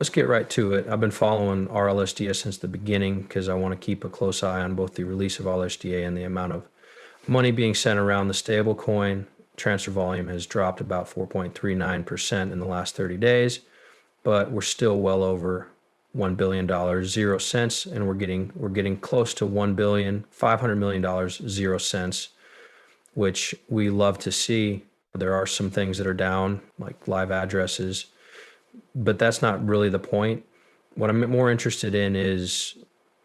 Let's get right to it. I've been following RLSDA since the beginning because I want to keep a close eye on both the release of RLSDA and the amount of money being sent around the stablecoin. Transfer volume has dropped about 4.39% in the last 30 days, but we're still well over $1 billion, 0 cents, and we're getting close to $1 billion, $500 million, 0 cents, which we love to see. There are some things that are down, like live addresses, but that's not really the point. What I'm more interested in is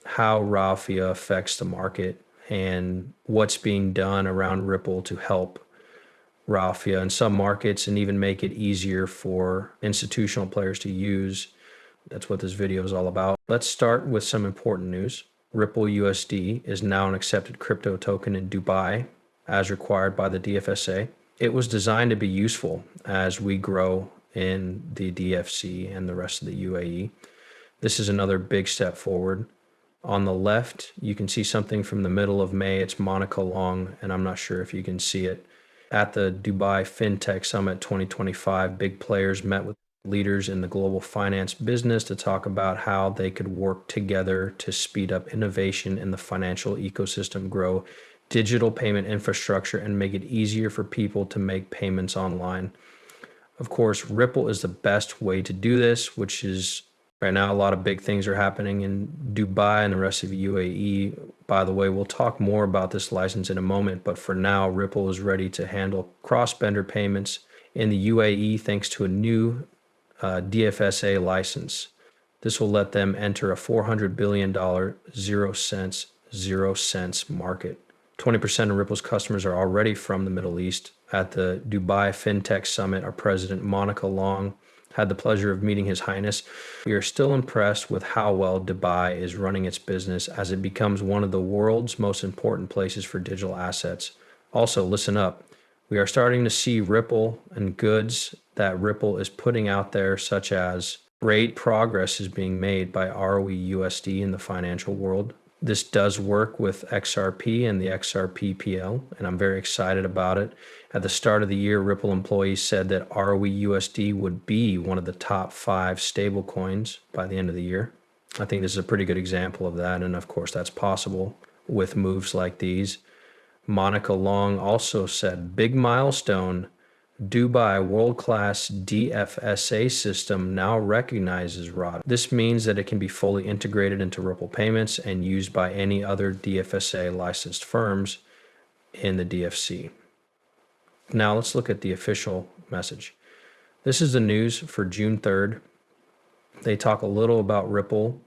how Ralphia affects the market and what's being done around Ripple to help Ralphia in some markets and even make it easier for institutional players to use. That's what this video is all about. Let's start with some important news. Ripple USD is now an accepted crypto token in Dubai as required by the DFSA. It was designed to be useful as we grow in the DFC and the rest of the UAE. This is another big step forward. On the left, you can see something from the middle of May. It's Monica Long, and I'm not sure if you can see it. At the Dubai FinTech Summit 2025, big players met with leaders in the global finance business to talk about how they could work together to speed up innovation in the financial ecosystem, grow digital payment infrastructure, and make it easier for people to make payments online. Of course, Ripple is the best way to do this, which is right now a lot of big things are happening in Dubai and the rest of the UAE. By the way, we'll talk more about this license in a moment, but for now, Ripple is ready to handle cross-border payments in the UAE thanks to a new DFSA license. This will let them enter a $400 billion 0 cents market. 20% of Ripple's customers are already from the Middle East. At the Dubai FinTech Summit, our president, Monica Long, had the pleasure of meeting His Highness. We are still impressed with how well Dubai is running its business as it becomes one of the world's most important places for digital assets. Also, listen up. We are starting to see Ripple and goods that Ripple is putting out there, such as great progress is being made by ROE USD in the financial world. This does work with XRP and the XRP PL, and I'm very excited about it. At the start of the year, Ripple employees said that ROE USD would be one of the top 5 stable coins by the end of the year. I think this is a pretty good example of that, and of course that's possible with moves like these. Monica Long also said, big milestone, Dubai world-class DFSA system now recognizes ROD. This means that it can be fully integrated into Ripple payments and used by any other DFSA licensed firms in the DFC. Now let's look at the official message. This is the news for June 3rd. They talk a little about Ripple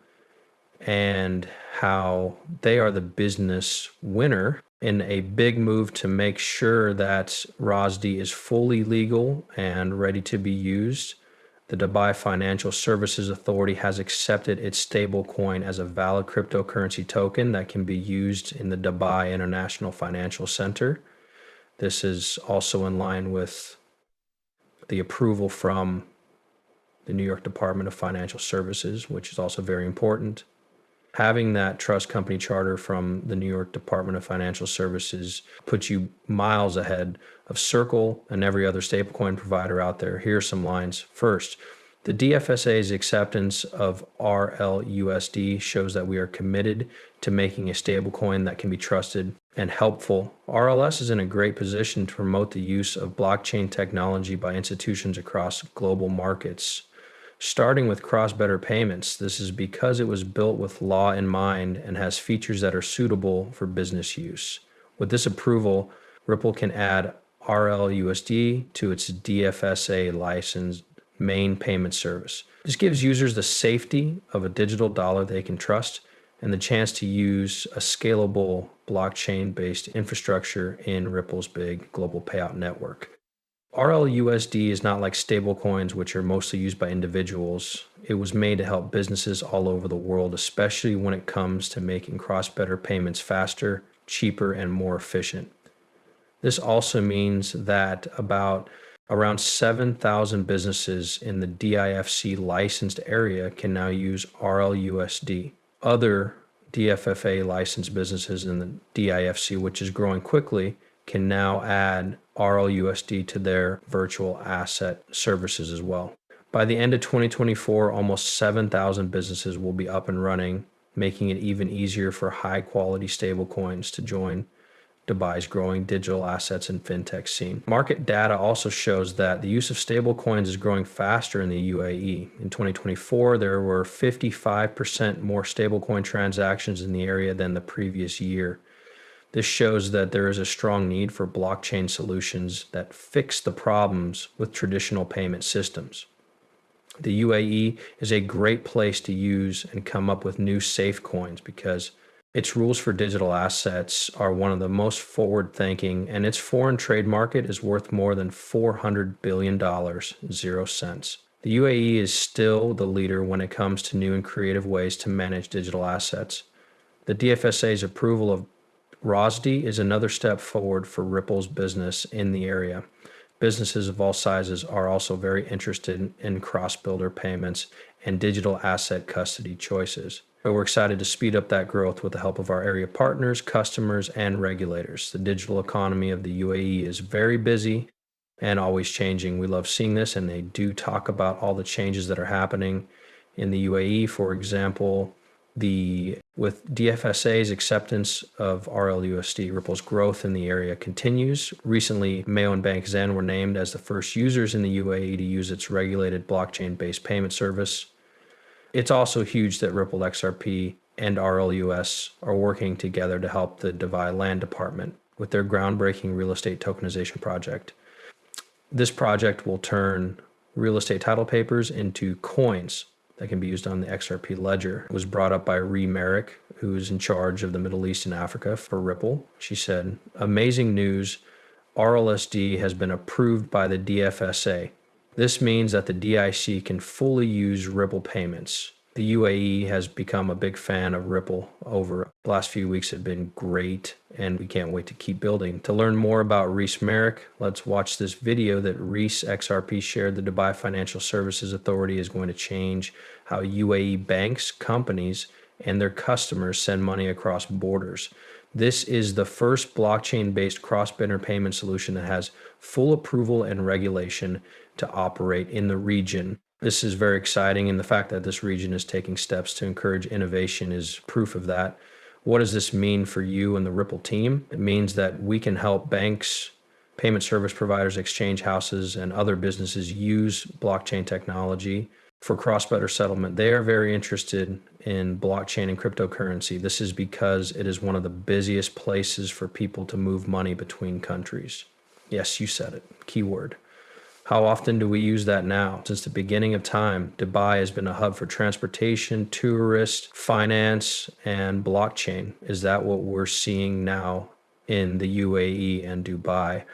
and how they are the business winner in a big move to make sure that ROSD is fully legal and ready to be used. The Dubai Financial Services Authority has accepted its stablecoin as a valid cryptocurrency token that can be used in the Dubai International Financial Center. This is also in line with the approval from the New York Department of Financial Services, which is also very important. Having that trust company charter from the New York Department of Financial Services puts you miles ahead of Circle and every other stablecoin provider out there. Here are some lines. First, the DFSA's acceptance of RLUSD shows that we are committed to making a stablecoin that can be trusted and helpful. RLS is in a great position to promote the use of blockchain technology by institutions across global markets. Starting with cross-border payments, this is because it was built with law in mind and has features that are suitable for business use. With this approval, Ripple can add RLUSD to its DFSA licensed main payment service. This gives users the safety of a digital dollar they can trust and the chance to use a scalable blockchain-based infrastructure in Ripple's big global payout network. RLUSD is not like stablecoins, which are mostly used by individuals. It was made to help businesses all over the world, especially when it comes to making cross-border payments faster, cheaper, and more efficient. This also means that around 7,000 businesses in the DIFC licensed area can now use RLUSD. Other DFFA licensed businesses in the DIFC, which is growing quickly, can now add RLUSD to their virtual asset services as well. By the end of 2024, almost 7,000 businesses will be up and running, making it even easier for high-quality stablecoins to join Dubai's growing digital assets and fintech scene. Market data also shows that the use of stablecoins is growing faster in the UAE. In 2024, there were 55% more stablecoin transactions in the area than the previous year. This shows that there is a strong need for blockchain solutions that fix the problems with traditional payment systems. The UAE is a great place to use and come up with new safe coins because its rules for digital assets are one of the most forward-thinking, and its foreign trade market is worth more than $400 billion, 0 cents. The UAE is still the leader when it comes to new and creative ways to manage digital assets. The DFSA's approval of ROSD is another step forward for Ripple's business in the area. Businesses of all sizes are also very interested in cross-border payments and digital asset custody choices. But we're excited to speed up that growth with the help of our area partners, customers, and regulators. The digital economy of the UAE is very busy and always changing. We love seeing this, and they do talk about all the changes that are happening in the UAE. For example, with DFSA's acceptance of RLUSD, Ripple's growth in the area continues. Recently, Mayo and Bank Zen were named as the first users in the UAE to use its regulated blockchain-based payment service. It's also huge that Ripple XRP and RLUS are working together to help the Dubai Land Department with their groundbreaking real estate tokenization project. This project will turn real estate title papers into coins that can be used on the XRP ledger. It was brought up by Ree Merrick, who is in charge of the Middle East and Africa for Ripple. She said, "Amazing news, RLSD has been approved by the DFSA. This means that the DIC can fully use Ripple payments." The UAE has become a big fan of Ripple over the last few weeks have been great, and we can't wait to keep building. To learn more about Reese Merrick, let's watch this video that Reese XRP shared. The Dubai Financial Services Authority is going to change how UAE banks, companies, and their customers send money across borders. This is the first blockchain-based cross-border payment solution that has full approval and regulation to operate in the region. This is very exciting, and the fact that this region is taking steps to encourage innovation is proof of that. What does this mean for you and the Ripple team? It means that we can help banks, payment service providers, exchange houses, and other businesses use blockchain technology for cross-border settlement. They are very interested in blockchain and cryptocurrency. This is because it is one of the busiest places for people to move money between countries. Yes, you said it. Keyword. How often do we use that now? Since the beginning of time, Dubai has been a hub for transportation, tourists, finance, and blockchain. Is that what we're seeing now in the UAE and Dubai?